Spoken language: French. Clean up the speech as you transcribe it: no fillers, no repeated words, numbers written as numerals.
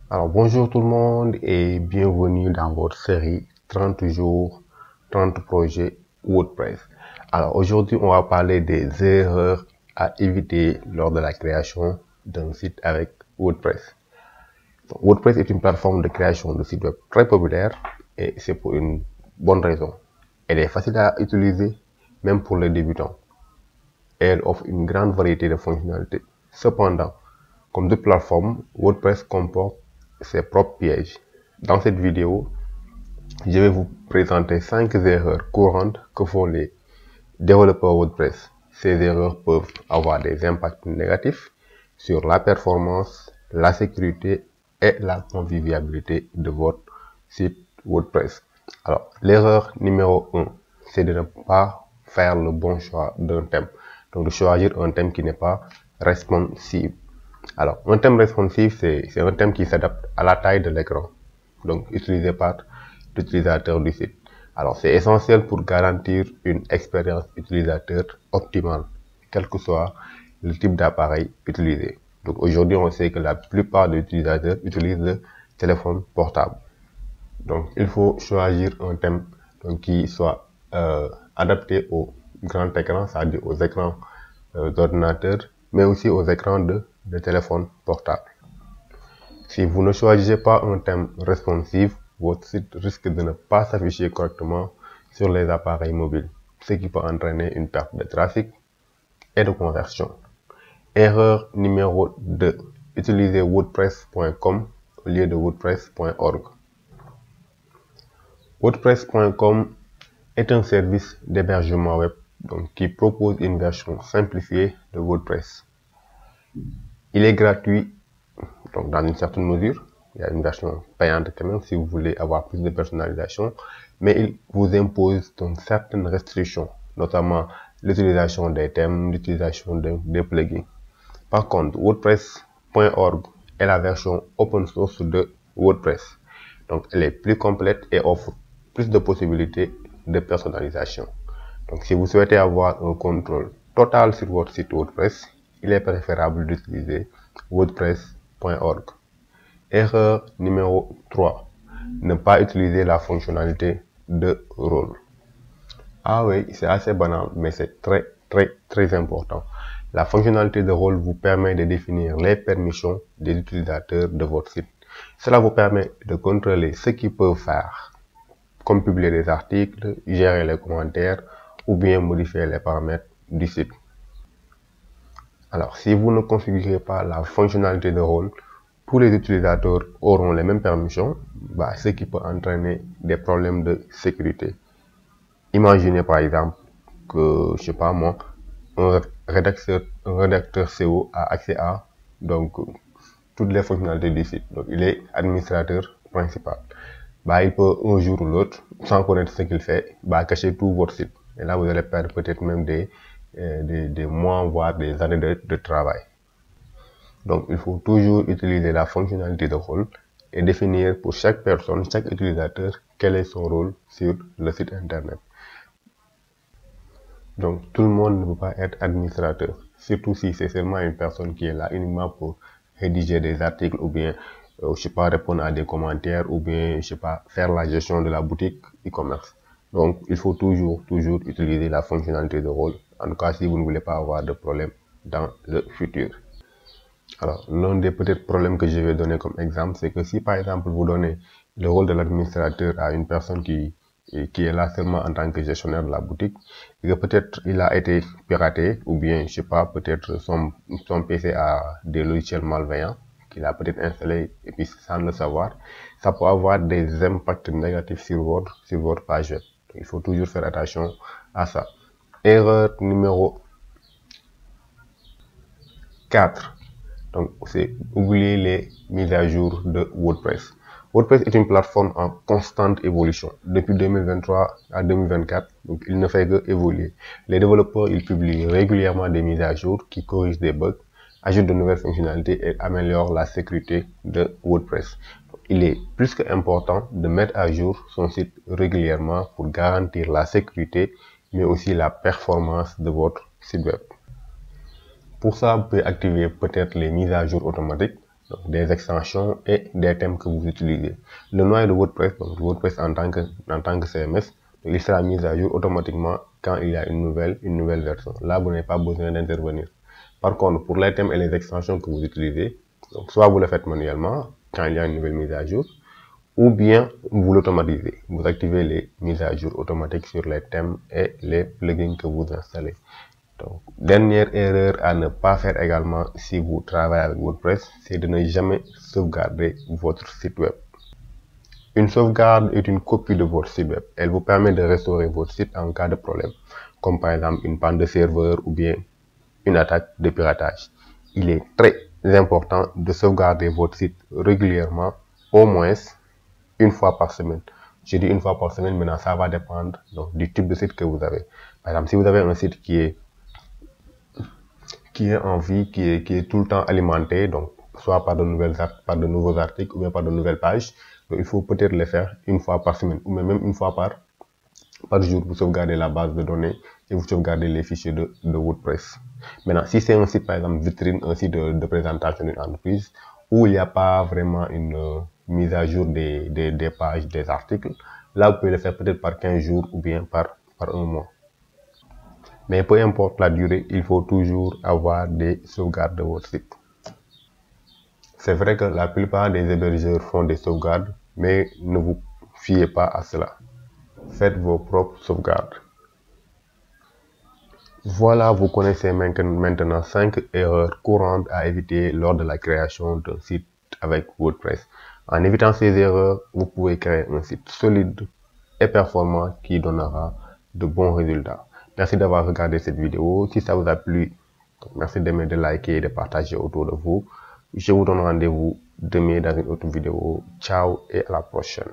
Alors bonjour tout le monde et bienvenue dans votre série 30 jours, 30 projets WordPress. Alors aujourd'hui on va parler des erreurs à éviter lors de la création d'un site avec WordPress. Donc, WordPress est une plateforme de création de sites web très populaire et c'est pour une bonne raison. Elle est facile à utiliser même pour les débutants et elle offre une grande variété de fonctionnalités. Cependant, comme toute plateforme, WordPress comporte ses propres pièges. Dans cette vidéo, je vais vous présenter 5 erreurs courantes que font les développeurs WordPress. Ces erreurs peuvent avoir des impacts négatifs sur la performance, la sécurité et la convivialité de votre site WordPress. Alors, l'erreur numéro 1, c'est de ne pas faire le bon choix d'un thème. Donc, de choisir un thème qui n'est pas responsive. Alors, un thème responsive, c'est un thème qui s'adapte à la taille de l'écran, donc utilisé par l'utilisateur du site. Alors, c'est essentiel pour garantir une expérience utilisateur optimale, quel que soit le type d'appareil utilisé. Donc, aujourd'hui, on sait que la plupart des utilisateurs utilisent le téléphone portable. Donc, il faut choisir un thème qui soit adapté au grand écran, c'est-à-dire aux écrans d'ordinateur, mais aussi aux écrans de téléphone portable. Si vous ne choisissez pas un thème responsive, votre site risque de ne pas s'afficher correctement sur les appareils mobiles, ce qui peut entraîner une perte de trafic et de conversion. Erreur numéro 2. Utilisez WordPress.com au lieu de WordPress.org. WordPress.com est un service d'hébergement web qui propose une version simplifiée de WordPress. Il est gratuit, donc dans une certaine mesure. Il y a une version payante quand même si vous voulez avoir plus de personnalisation, mais il vous impose donc certaines restrictions, notamment l'utilisation des thèmes, l'utilisation des plugins. Par contre, WordPress.org est la version open source de WordPress. Donc, elle est plus complète et offre plus de possibilités de personnalisation. Donc, si vous souhaitez avoir un contrôle total sur votre site WordPress, il est préférable d'utiliser WordPress.org. Erreur numéro 3. Ne pas utiliser la fonctionnalité de rôle. Ah oui, c'est assez banal, mais c'est très important. La fonctionnalité de rôle vous permet de définir les permissions des utilisateurs de votre site. Cela vous permet de contrôler ce qu'ils peuvent faire, comme publier des articles, gérer les commentaires ou bien modifier les paramètres du site. Alors, si vous ne configurez pas la fonctionnalité de rôle, tous les utilisateurs auront les mêmes permissions, ce qui peut entraîner des problèmes de sécurité. Imaginez par exemple que, je sais pas moi, un rédacteur SEO a accès à toutes les fonctionnalités du site. Donc, il est administrateur principal. Il peut un jour ou l'autre, sans connaître ce qu'il fait, cacher tout votre site. Et là, vous allez perdre peut-être même des mois, voire des années de travail. Donc, il faut toujours utiliser la fonctionnalité de rôle et définir pour chaque personne, chaque utilisateur, quel est son rôle sur le site internet. Donc, tout le monde ne peut pas être administrateur, surtout si c'est seulement une personne qui est là uniquement pour rédiger des articles ou bien, je sais pas, répondre à des commentaires ou bien, je sais pas, faire la gestion de la boutique e-commerce. Donc, il faut toujours utiliser la fonctionnalité de rôle, en tout cas si vous ne voulez pas avoir de problème dans le futur. Alors, l'un des peut-être problèmes que je vais donner comme exemple, c'est que si par exemple vous donnez le rôle de l'administrateur à une personne qui est là seulement en tant que gestionnaire de la boutique, et que peut-être il a été piraté, ou bien, je sais pas, peut-être son PC a des logiciels malveillants qu'il a peut-être installés et puis sans le savoir, ça peut avoir des impacts négatifs sur votre page web. Donc, il faut toujours faire attention à ça. Erreur numéro 4. Donc, c'est oublier les mises à jour de WordPress. WordPress est une plateforme en constante évolution. Depuis 2023 à 2024, donc il ne fait que évoluer. Les développeurs, ils publient régulièrement des mises à jour qui corrigent des bugs, ajoutent de nouvelles fonctionnalités et améliorent la sécurité de WordPress. Donc, il est plus qu'important de mettre à jour son site régulièrement pour garantir la sécurité, mais aussi la performance de votre site web. Pour ça, vous pouvez activer peut-être les mises à jour automatiques. donc des extensions et des thèmes que vous utilisez. Le noyau de WordPress, donc WordPress en tant que CMS, il sera mis à jour automatiquement quand il y a une nouvelle version. Là, vous n'avez pas besoin d'intervenir. Par contre, pour les thèmes et les extensions que vous utilisez, donc soit vous le faites manuellement quand il y a une nouvelle mise à jour, ou bien vous l'automatisez. Vous activez les mises à jour automatiques sur les thèmes et les plugins que vous installez. Donc, dernière erreur à ne pas faire également si vous travaillez avec WordPress, c'est de ne jamais sauvegarder votre site web. Une sauvegarde est une copie de votre site web. Elle vous permet de restaurer votre site en cas de problème, comme par exemple une panne de serveur ou bien une attaque de piratage. Il est très important de sauvegarder votre site régulièrement, au moins une fois par semaine. Je dis une fois par semaine, maintenant ça va dépendre donc, du type de site que vous avez. Par exemple, si vous avez un site qui est en vie, qui est tout le temps alimenté, donc soit par de nouveaux articles ou bien par de nouvelles pages, donc, il faut peut-être le faire une fois par semaine ou même une fois par jour. Vous sauvegardez la base de données et vous sauvegardez les fichiers de WordPress. Maintenant, si c'est un site par exemple vitrine, un site de présentation d'une entreprise où il n'y a pas vraiment une mise à jour des pages, des articles, là vous pouvez le faire peut-être par 15 jours ou bien par un mois. Mais peu importe la durée, il faut toujours avoir des sauvegardes de votre site. C'est vrai que la plupart des hébergeurs font des sauvegardes, mais ne vous fiez pas à cela. Faites vos propres sauvegardes. Voilà, vous connaissez maintenant 5 erreurs courantes à éviter lors de la création d'un site avec WordPress. En évitant ces erreurs, vous pouvez créer un site solide et performant qui donnera de bons résultats. Merci d'avoir regardé cette vidéo. Si ça vous a plu, merci d'aimer, de liker et de partager autour de vous. Je vous donne rendez-vous demain dans une autre vidéo. Ciao et à la prochaine.